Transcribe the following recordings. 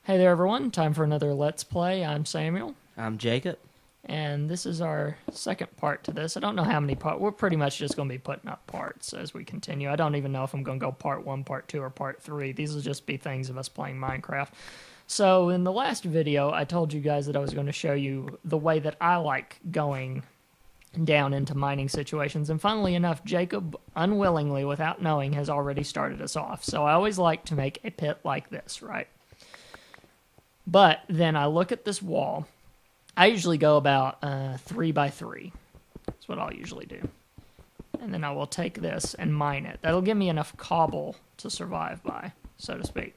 Hey there, everyone. Time for another Let's Play. I'm Samuel, I'm Jacob. and this is our second part to this. I don't know how many parts. We're pretty much just going to be putting up parts as we continue. I don't even know if I'm going to go part 1, part 2, or part 3. These will just be things of us playing Minecraft. So in the last video, I told you guys that I was going to show you the way that I like going down into mining situations. And funnily enough, Jacob, unwillingly, without knowing, has already started us off. So I always like to make a pit like this, right? But then I look at this wall. I usually go about 3 by 3. That's what I'll usually do. And then I will take this and mine it. That'll give me enough cobble to survive by, so to speak.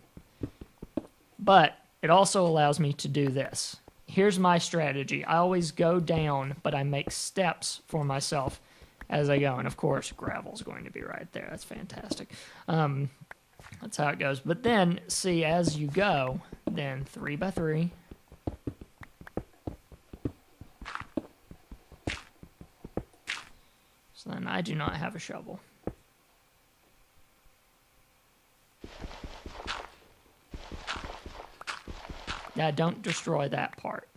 But it also allows me to do this. Here's my strategy. I always go down, but I make steps for myself as I go. And of course, gravel's going to be right there. That's fantastic. That's how it goes. But then, see, as you go, then 3 by 3. So then I do not have a shovel. Now, don't destroy that part.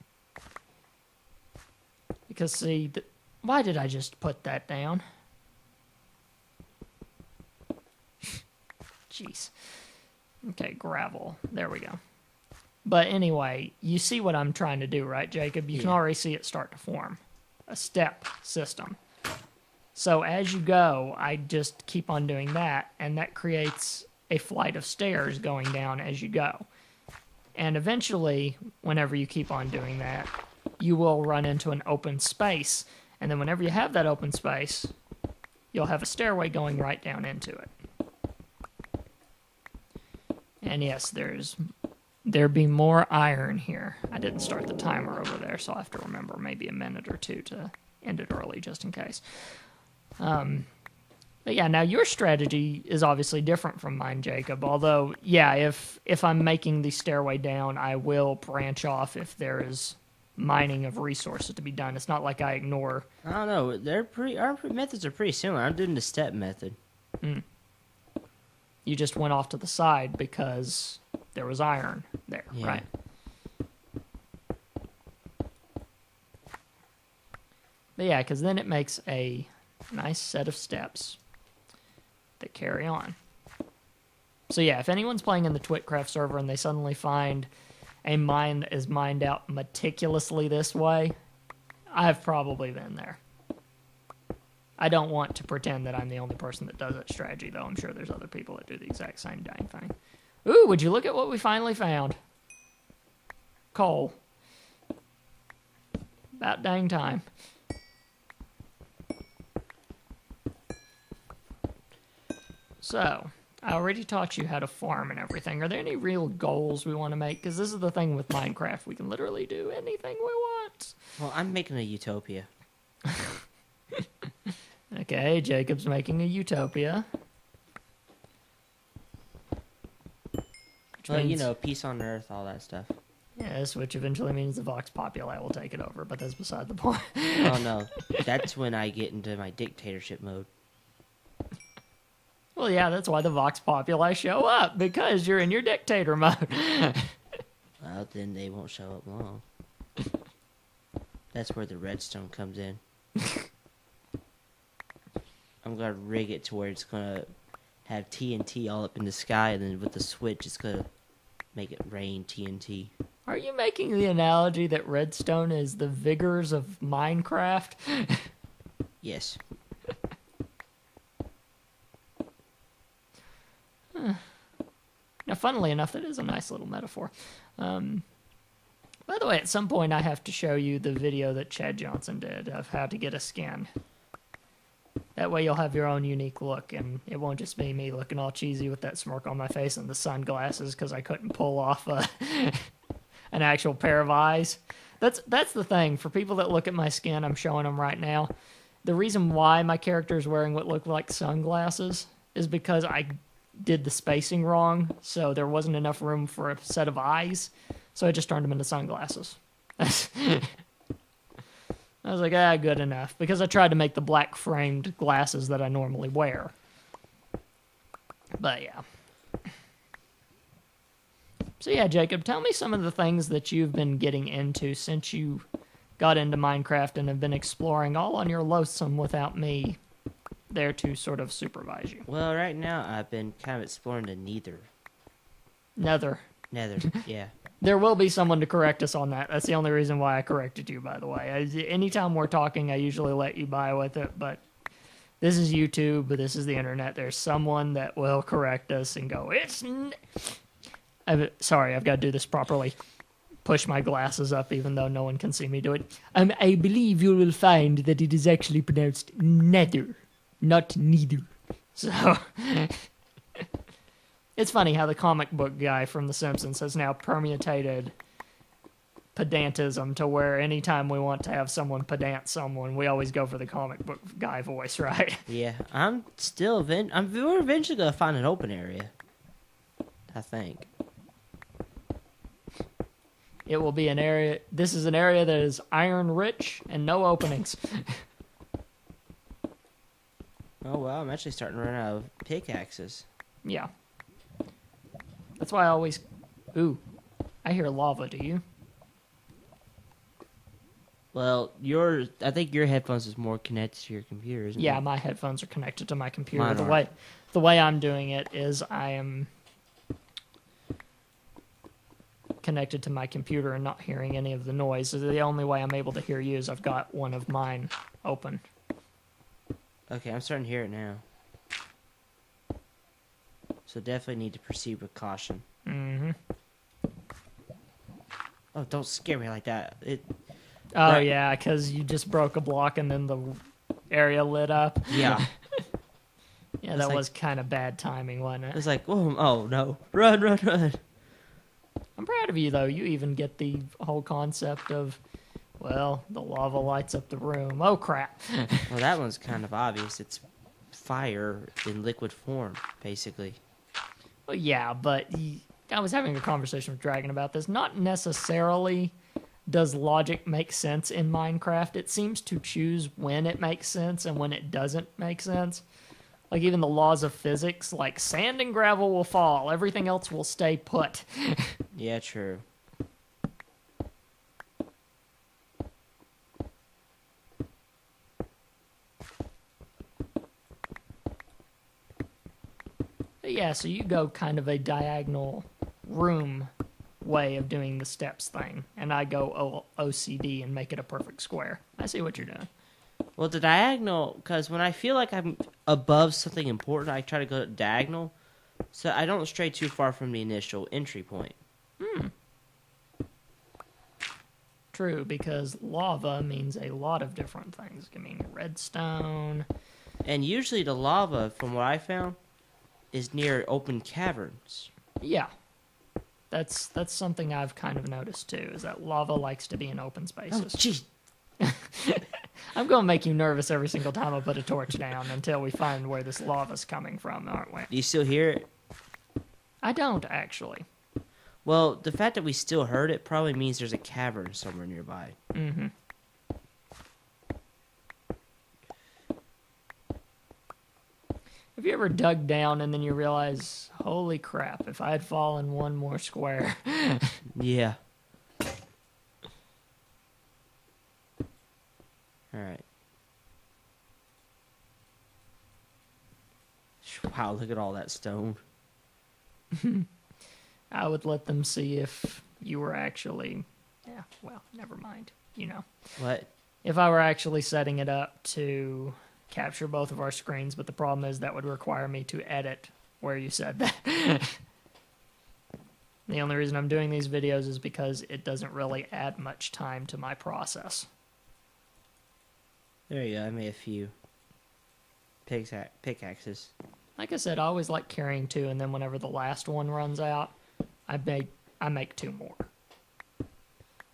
Because, see, why did I just put that down? Jeez. Okay, gravel. There we go. But anyway, you see what I'm trying to do, right, Jacob? You can already see it start to form. A step system. So as you go, I just keep on doing that, and that creates a flight of stairs going down as you go. And eventually, whenever you keep on doing that, you will run into an open space. And then whenever you have that open space, you'll have a stairway going right down into it. And yes, there be more iron here. I didn't start the timer over there, so I'll have to remember maybe a minute or two to end it early just in case. But yeah, now your strategy is obviously different from mine, Jacob. Although, yeah, if I'm making the stairway down, I will branch off if there is mining of resources to be done. It's not like I ignore. I don't know. Our methods are pretty similar. I'm doing the step method. You just went off to the side because there was iron there, right? But yeah, because then it makes a nice set of steps that carry on. So yeah, if anyone's playing in the Twitcraft server and they suddenly find a mine that is mined out meticulously this way, I've probably been there. I don't want to pretend that I'm the only person that does that strategy, though. I'm sure there's other people that do the exact same dang thing. Ooh, would you look at what we finally found? Coal. About dang time. So, I already taught you how to farm and everything. Are there any real goals we want to make? Because this is the thing with Minecraft. We can literally do anything we want. Well, I'm making a utopia. Okay, Jacob's making a utopia. Well, you know, peace on earth, all that stuff. Yes, which eventually means the Vox Populi will take it over, but that's beside the point. Oh, no. That's when I get into my dictatorship mode. Well, yeah, that's why the Vox Populi show up, because you're in your dictator mode. Well, then they won't show up long. That's where the redstone comes in. I'm going to rig it to where it's going to have TNT all up in the sky, and then with the switch, it's going to make it rain TNT. Are you making the analogy that redstone is the vigors of Minecraft? Yes. Now, funnily enough, that is a nice little metaphor. By the way, at some point I have to show you the video that Chad Johnson did of how to get a skin. That way you'll have your own unique look, and it won't just be me looking all cheesy with that smirk on my face and the sunglasses because I couldn't pull off an actual pair of eyes. That's the thing. For people that look at my skin, I'm showing them right now. The reason why my character is wearing what look like sunglasses is because I did the spacing wrong, so there wasn't enough room for a set of eyes, so I just turned them into sunglasses. I was like, good enough, because I tried to make the black framed glasses that I normally wear. But yeah. So yeah, Jacob, tell me some of the things that you've been getting into since you got into Minecraft and have been exploring all on your lonesome without me there to sort of supervise you. Well, right now I've been kind of exploring the Nether. Nether, yeah. There will be someone to correct us on that. That's the only reason why I corrected you, by the way. Anytime we're talking, I usually let you by with it, but this is YouTube, but this is the internet. There's someone that will correct us and go, sorry, I've got to do this properly. Push my glasses up even though no one can see me do it. I believe you will find that it is actually pronounced nether, not neither. So... It's funny how the comic book guy from The Simpsons has now permutated pedantism to where anytime we want to have someone pedant someone, we always go for the comic book guy voice, right? Yeah, we're eventually going to find an open area, I think. It will be an area, this is an area that is iron rich and no openings. Oh, well, I'm actually starting to run out of pickaxes. Yeah. That's why I always... Ooh, I hear lava, do you? Well, I think your headphones is more connected to your computer, isn't it? Yeah, my headphones are connected to my computer. Mine The way I'm doing it is I am connected to my computer and not hearing any of the noise. So the only way I'm able to hear you is I've got one of mine open. Okay, I'm starting to hear it now. So definitely need to proceed with caution. Mm-hmm. Oh, don't scare me like that. Yeah, because you just broke a block and then the area lit up. Yeah. Yeah, that was kind of bad timing, wasn't it? It's like, oh no. Run, run, run. I'm proud of you, though. You even get the whole concept of, well, the lava lights up the room. Oh, crap. Well, that one's kind of obvious. It's fire in liquid form, basically. Well, yeah, but I was having a conversation with Dragon about this. Not necessarily does logic make sense in Minecraft. It seems to choose when it makes sense and when it doesn't make sense. Like even the laws of physics, like sand and gravel will fall. Everything else will stay put. Yeah, true. Yeah, so you go kind of a diagonal room way of doing the steps thing, and I go OCD and make it a perfect square. I see what you're doing. Well, the diagonal, because when I feel like I'm above something important, I try to go diagonal, so I don't stray too far from the initial entry point. True, because lava means a lot of different things. It can mean redstone. And usually the lava, from what I found, is near open caverns. Yeah. That's something I've kind of noticed too, is that lava likes to be in open spaces. Oh, jeez. I'm going to make you nervous every single time I put a torch down until we find where this lava's coming from, aren't we? Do you still hear it? I don't, actually. Well, the fact that we still heard it probably means there's a cavern somewhere nearby. Mm-hmm. Have you ever dug down and then you realize, holy crap, if I had fallen one more square. Yeah. Alright. Wow, look at all that stone. I would let them see if you were actually... Yeah, well, never mind. You know. What? If I were actually setting it up to capture both of our screens, but the problem is that would require me to edit where you said that. The only reason I'm doing these videos is because it doesn't really add much time to my process. There you go, I made a few pickaxes. Like I said, I always like carrying two, and then whenever the last one runs out, I make two more.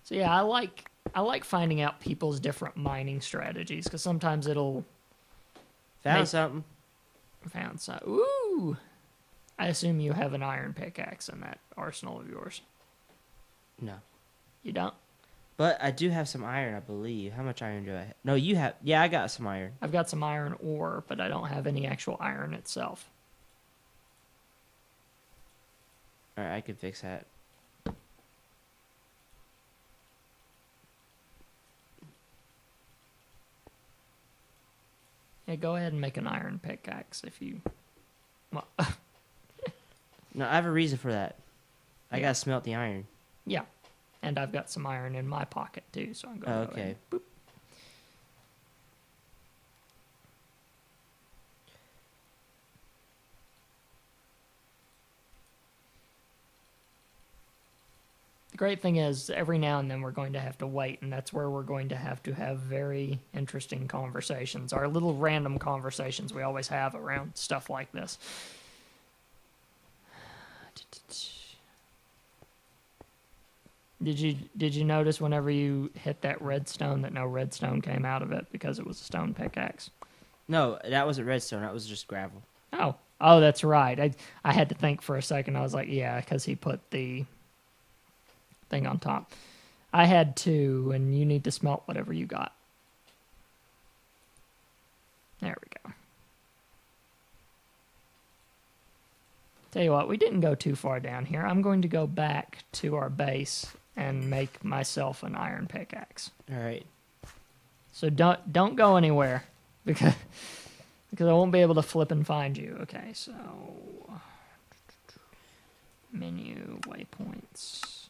So yeah, I like finding out people's different mining strategies, because sometimes it'll... Found something. Found something. Ooh! I assume you have an iron pickaxe in that arsenal of yours. No. You don't? But I do have some iron, I believe. How much iron do I have? No, you have... Yeah, I got some iron. I've got some iron ore, but I don't have any actual iron itself. Alright, I can fix that. Okay, go ahead and make an iron pickaxe if you... Well, No, I have a reason for that. I Yeah. gotta smelt the iron. yeah. And I've got some iron in my pocket, too, so I'm going to go ahead. Okay. Boop. The great thing is, every now and then we're going to have to wait, and that's where we're going to have very interesting conversations. Our little random conversations we always have around stuff like this. Did you notice whenever you hit that redstone that no redstone came out of it because it was a stone pickaxe? No, that wasn't redstone. That was just gravel. Oh, that's right. I had to think for a second. I was like, yeah, because he put the thing on top. I had two, and you need to smelt whatever you got. There we go. Tell you what, we didn't go too far down here. I'm going to go back to our base and make myself an iron pickaxe. All right. So don't go anywhere because I won't be able to flip and find you. Okay, so menu waypoints.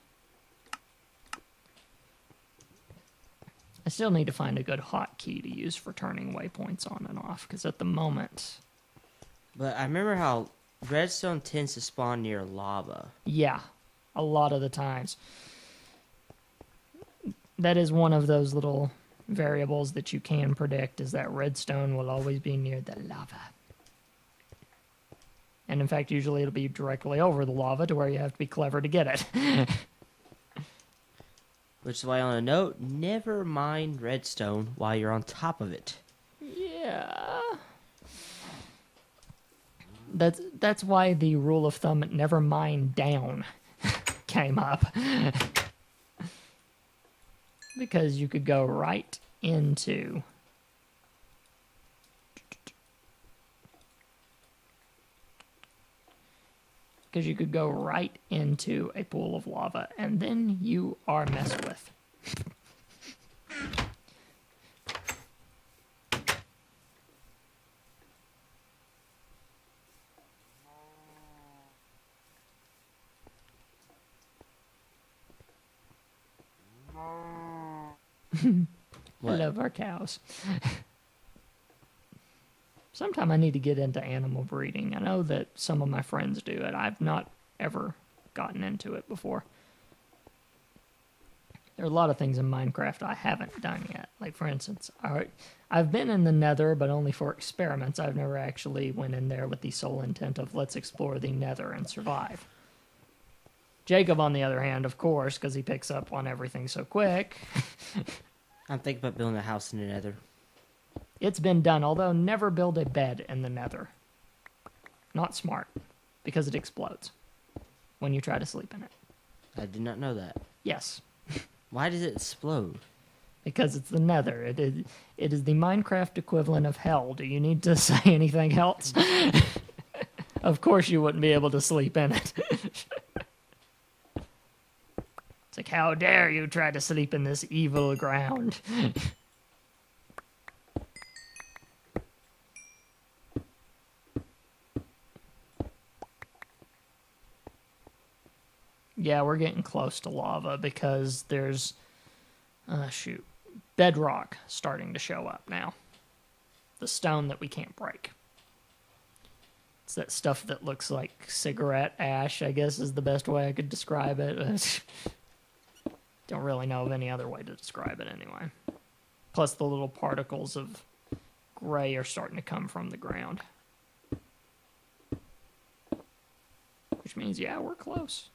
I still need to find a good hotkey to use for turning waypoints on and off because at the moment, But I remember how redstone tends to spawn near lava. yeah, a lot of the times. That is one of those little variables that you can predict is that redstone will always be near the lava. And in fact, usually it'll be directly over the lava to where you have to be clever to get it. Which is why, on a note, never mine redstone while you're on top of it. Yeah. That's why the rule of thumb never mine down came up. Because you could go right into a pool of lava, and then you are messed with. I What? love our cows. Sometime I need to get into animal breeding. I know that some of my friends do it. I've not ever gotten into it before. There are a lot of things in Minecraft I haven't done yet. Like, for instance, I've been in the Nether, but only for experiments. I've never actually went in there with the sole intent of let's explore the Nether and survive. Jacob, on the other hand, of course, because he picks up on everything so quick. I'm thinking about building a house in the nether. It's been done, although never build a bed in the Nether. Not smart, because it explodes when you try to sleep in it. I did not know that. Yes, Why does it explode? because it's the Nether. It is the Minecraft equivalent of hell. Do you need to say anything else? Of course you wouldn't be able to sleep in it. It's like, how dare you try to sleep in this evil ground? Yeah, we're getting close to lava because there's, bedrock starting to show up now. The stone that we can't break. It's that stuff that looks like cigarette ash, I guess is the best way I could describe it. Don't really know of any other way to describe it anyway. Plus the little particles of gray are starting to come from the ground. Which means, yeah, we're close.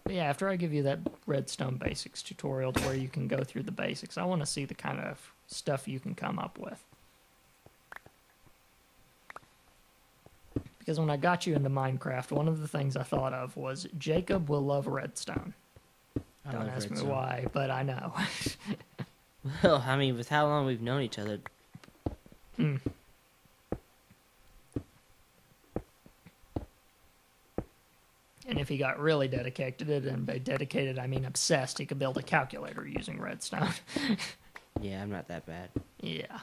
But yeah, after I give you that redstone basics tutorial to where you can go through the basics, I want to see the kind of stuff you can come up with. Because when I got you into Minecraft, one of the things I thought of was Jacob will love redstone. Don't ask me why, but I know. Well, I mean, with how long we've known each other, And if he got really dedicated, and by dedicated I mean obsessed, he could build a calculator using redstone. Yeah, I'm not that bad. Yeah.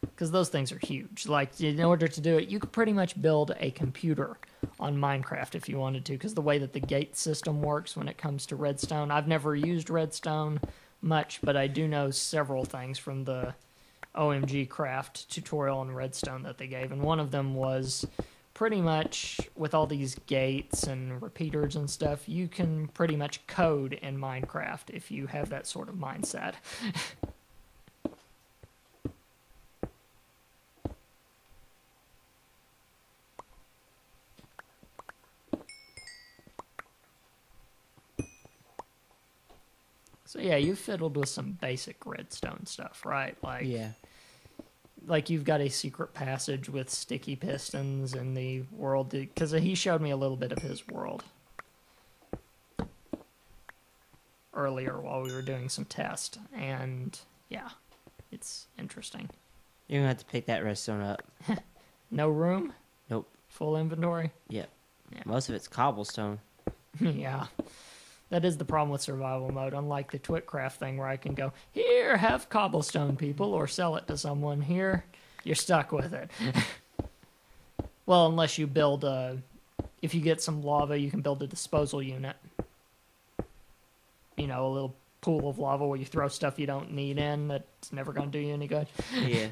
Because those things are huge. Like, in order to do it, you could pretty much build a computer on Minecraft if you wanted to, because the way that the gate system works when it comes to redstone, I've never used redstone much, but I do know several things from the OMG Craft tutorial on redstone that they gave, and one of them was pretty much with all these gates and repeaters and stuff, you can pretty much code in Minecraft if you have that sort of mindset. So yeah, you fiddled with some basic redstone stuff, right? Like, Yeah. like you've got a secret passage with sticky pistons in the world, because he showed me a little bit of his world earlier while we were doing some tests, and yeah, it's interesting. You're gonna have to pick that redstone up. No room? Nope. Full inventory? Yep. Yeah. Most of it's cobblestone. Yeah. That is the problem with survival mode, unlike the Twitcraft thing where I can go, here, have cobblestone, people, or sell it to someone. Here, you're stuck with it. Well, unless you build if you get some lava, you can build a disposal unit. You know, a little pool of lava where you throw stuff you don't need in that's never going to do you any good. Yeah.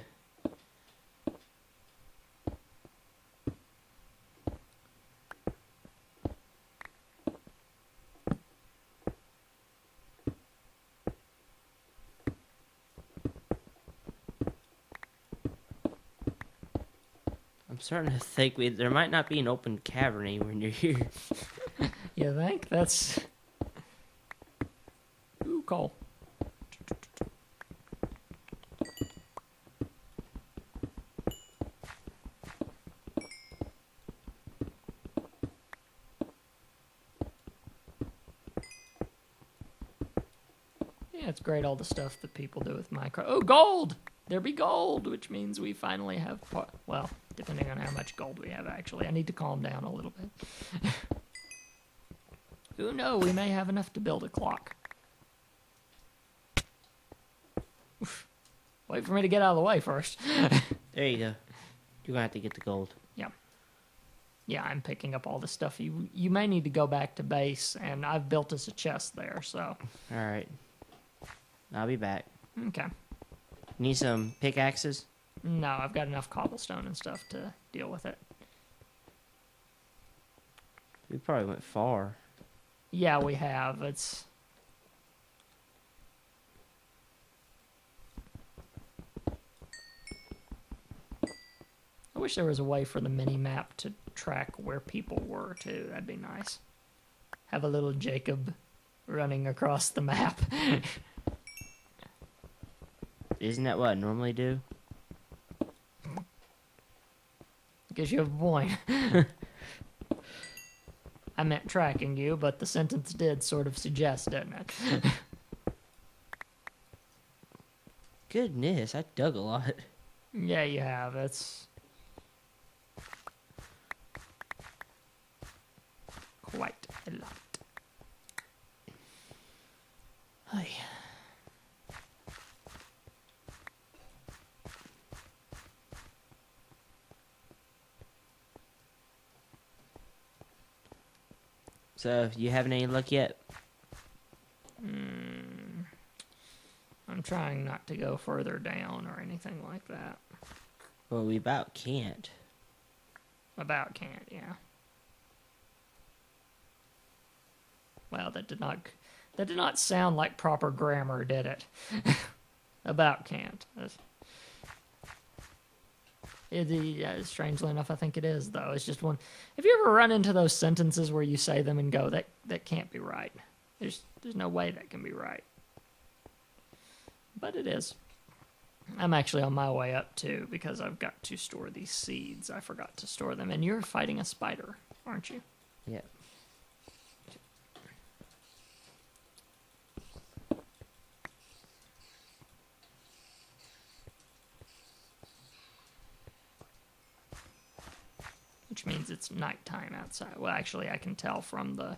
I'm starting to think there might not be an open cavern anywhere near here. You think? That's... Ooh, coal. Yeah, it's great all the stuff that people do with Minecraft. Oh, gold! There be gold, which means we finally have... Well, depending on how much gold we have, actually. I need to calm down a little bit. Who knows? We may have enough to build a clock. Oof. Wait for me to get out of the way first. There you go. You're gonna have to get the gold. Yeah. Yeah, I'm picking up all the stuff. You may need to go back to base, and I've built us a chest there, so... Alright. I'll be back. Okay. Need some pickaxes? No, I've got enough cobblestone and stuff to deal with it. We probably went far. Yeah, we have. It's... I wish there was a way for the mini-map to track where people were, too. That'd be nice. Have a little Jacob running across the map. Isn't that what I normally do? Guess you have a point. I meant tracking you, but the sentence did sort of suggest, didn't it? Goodness, I dug a lot. Yeah, you have. It's quite a lot. Hi. So, you having any luck yet? I'm trying not to go further down or anything like that. Well, we about can't. About can't, yeah. Well, that did not sound like proper grammar, did it? About can't. Strangely enough, I think it is, though. It's just one... Have you ever run into those sentences where you say them and go, that can't be right? There's no way that can be right. But it is. I'm actually on my way up, too, because I've got to store these seeds. I forgot to store them. And you're fighting a spider, aren't you? Yeah. which means it's nighttime outside. Well, actually, I can tell from the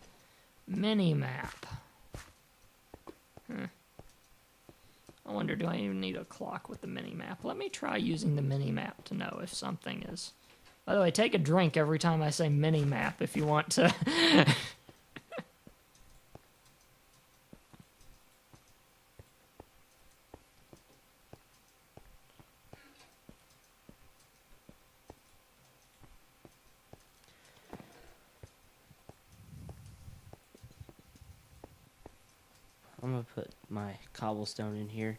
mini-map. I wonder, do I even need a clock with the mini-map? Let me try using the mini-map to know if something is... By the way, take a drink every time I say mini-map if you want to... I'm gonna put my cobblestone in here.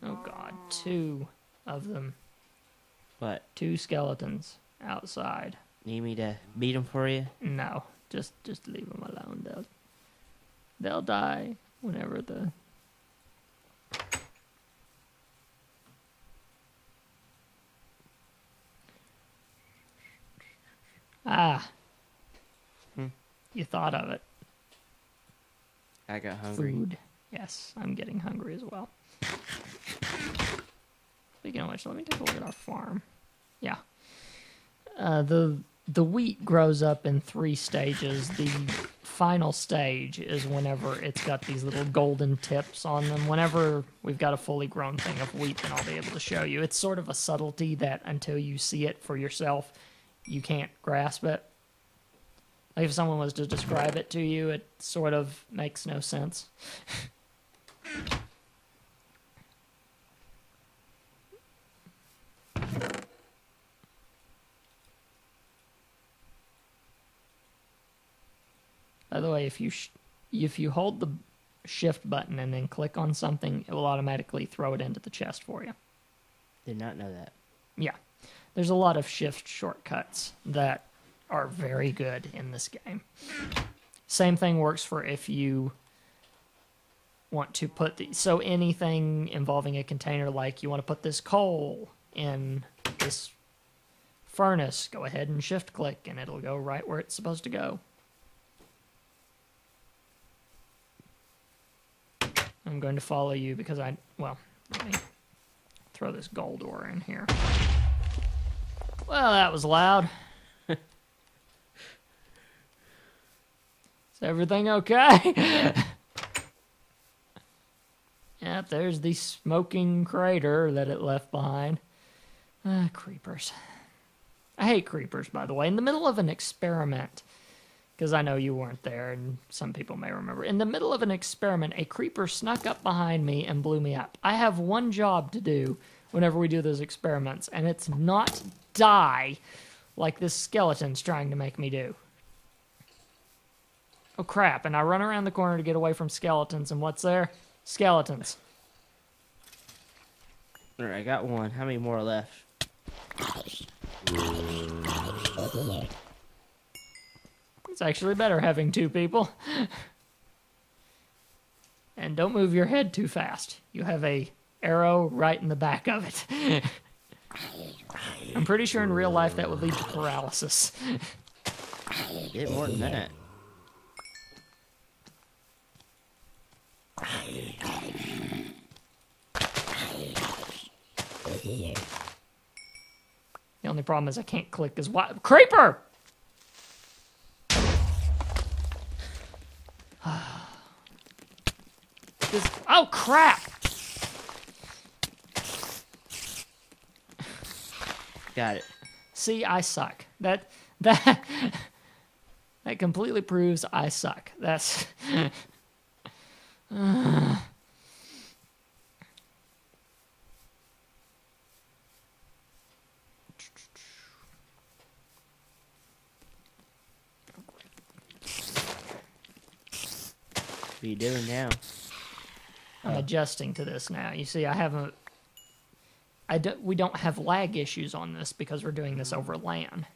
Oh god, 2 of them. What? 2 skeletons outside. Need me to beat them for you? No, just leave them alone. They'll die whenever the... Ah. You thought of it. I got hungry. Food. Yes, I'm getting hungry as well. Speaking of which, let me take a look at our farm. Yeah. The wheat grows up in 3 stages. The final stage is whenever it's got these little golden tips on them. Whenever we've got a fully grown thing of wheat, then I'll be able to show you. It's sort of a subtlety that until you see it for yourself, you can't grasp it. Like if someone was to describe it to you, it sort of makes no sense. By the way, if you hold the shift button and then click on something, it will automatically throw it into the chest for you. Did not know that. Yeah. There's a lot of shift shortcuts that are very good in this game. Same thing works for if you want to put so anything involving a container, like you want to put this coal in this furnace, go ahead and shift click and it'll go right where it's supposed to go. I'm going to follow you because let me throw this gold ore in here. Well, that was loud. Is everything okay? Yep, there's the smoking crater that it left behind. Creepers. I hate creepers, by the way. In the middle of an experiment, because I know you weren't there, and some people may remember. In the middle of an experiment, a creeper snuck up behind me and blew me up. I have one job to do whenever we do those experiments, and it's not die like this skeleton's trying to make me do. Oh crap, and I run around the corner to get away from skeletons, and what's there? Skeletons. Alright, I got one. How many more are left? It's actually better having 2 people. And don't move your head too fast. You have a arrow right in the back of it. I'm pretty sure in real life that would lead to paralysis. Get more than that. The only problem is I can't click as wide. Creeper! Oh crap! Got it. See, I suck. That completely proves I suck. That's What are you doing now? I'm adjusting to this now. You see, we don't have lag issues on this because we're doing this over LAN.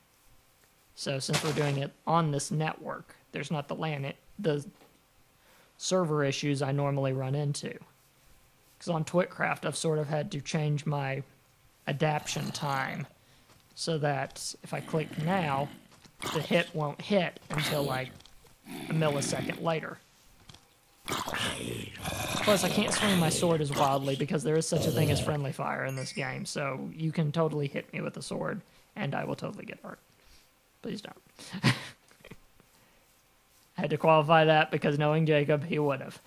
So since we're doing it on this network, there's not the server issues I normally run into. Because on Twitcraft, I've sort of had to change my adaptation time so that if I click now, the hit won't hit until like a millisecond later. Plus, I can't swing my sword as wildly because there is such a thing as friendly fire in this game, so you can totally hit me with a sword And I will totally get hurt. Please don't. I had to qualify that because knowing Jacob, he would have.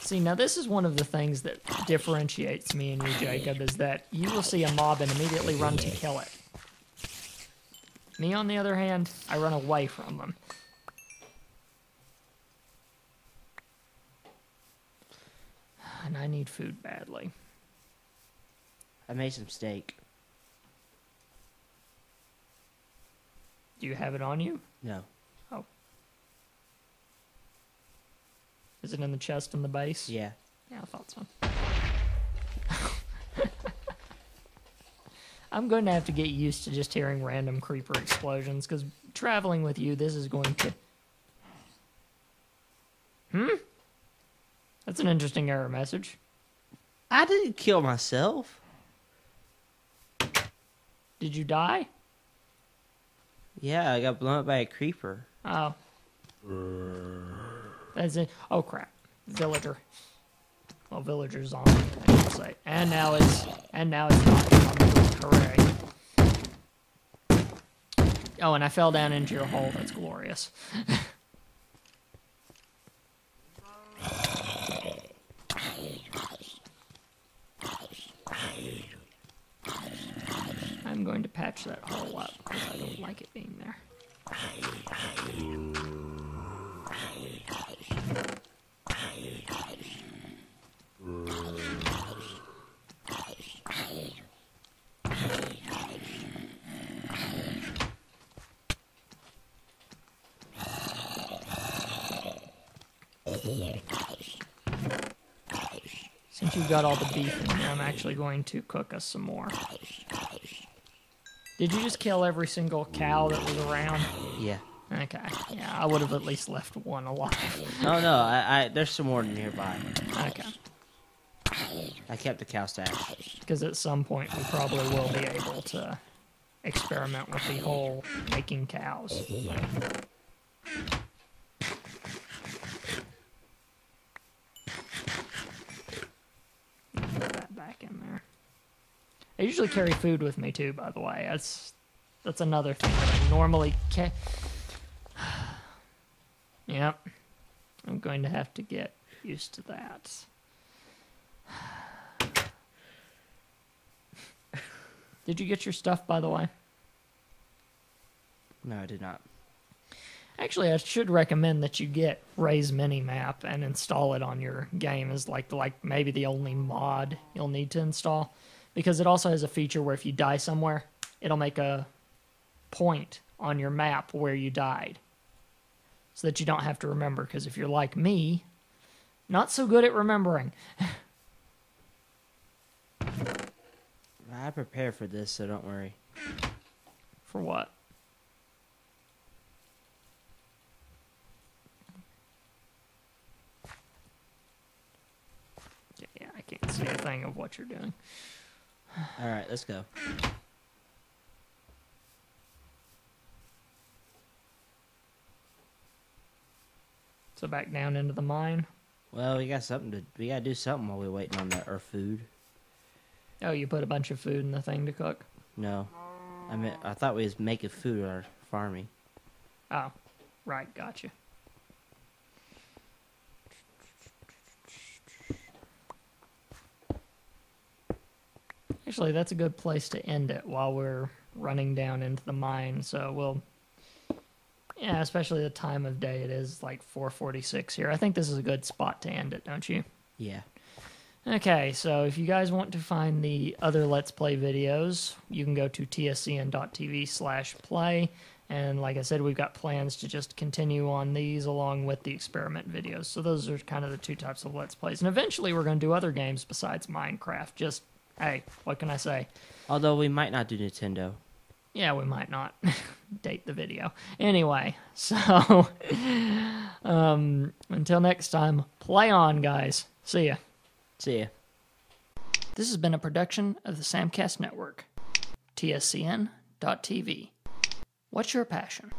See, now this is one of the things that differentiates me and you, Jacob, is that you will see a mob and immediately run to kill it. Me, on the other hand, I run away from them. And I need food badly. I made some steak. Do you have it on you? No. Oh. Is it in the chest and the base? Yeah. Yeah, I thought so. I'm going to have to get used to just hearing random creeper explosions, because traveling with you, this is going to... That's an interesting error message. I didn't kill myself. Did you die? Yeah, I got blown up by a creeper. Oh. That's it. Oh, crap. Villager. Well, villager's on, I should say. And now it's not on the hooray. Oh, and I fell down into your hole. That's glorious. I'm going to patch that hole up because I don't like it being there. Since you've got all the beef in here, I'm actually going to cook us some more. Did you just kill every single cow that was around? Yeah. Okay. Yeah, I would have at least left one alive. Oh no, I there's some more nearby. Okay. I kept the cow stash. Because at some point we probably will be able to experiment with the whole making cows. Put that back in there. I usually carry food with me too, by the way. That's another thing that I normally Yep. I'm going to have to get used to that. Did you get your stuff, by the way? No, I did not. Actually, I should recommend that you get Ray's Minimap and install it on your game as like maybe the only mod you'll need to install. Because it also has a feature where if you die somewhere, it'll make a point on your map where you died. So that you don't have to remember. Because if you're like me, not so good at remembering. I prepared for this, so don't worry. For what? Yeah, I can't see a thing of what you're doing. Alright, let's go. So back down into the mine. Well, we gotta do something while we're waiting on our food. Oh, you put a bunch of food in the thing to cook? No. I thought we was making food or farming. Oh, right, gotcha. Actually, that's a good place to end it while we're running down into the mine. So we'll, yeah, especially the time of day it is, like 4:46 here. I think this is a good spot to end it, don't you? Yeah. Okay, so if you guys want to find the other Let's Play videos, you can go to tscn.tv/play. And like I said, we've got plans to just continue on these along with the experiment videos. So those are kind of the two types of Let's Plays. And eventually we're going to do other games besides Minecraft. Just, hey, what can I say? Although we might not do Nintendo. Yeah, we might not. Date the video. Anyway, so until next time, play on, guys. See ya. See ya. This has been a production of the Samcast Network. tscn.tv. What's your passion?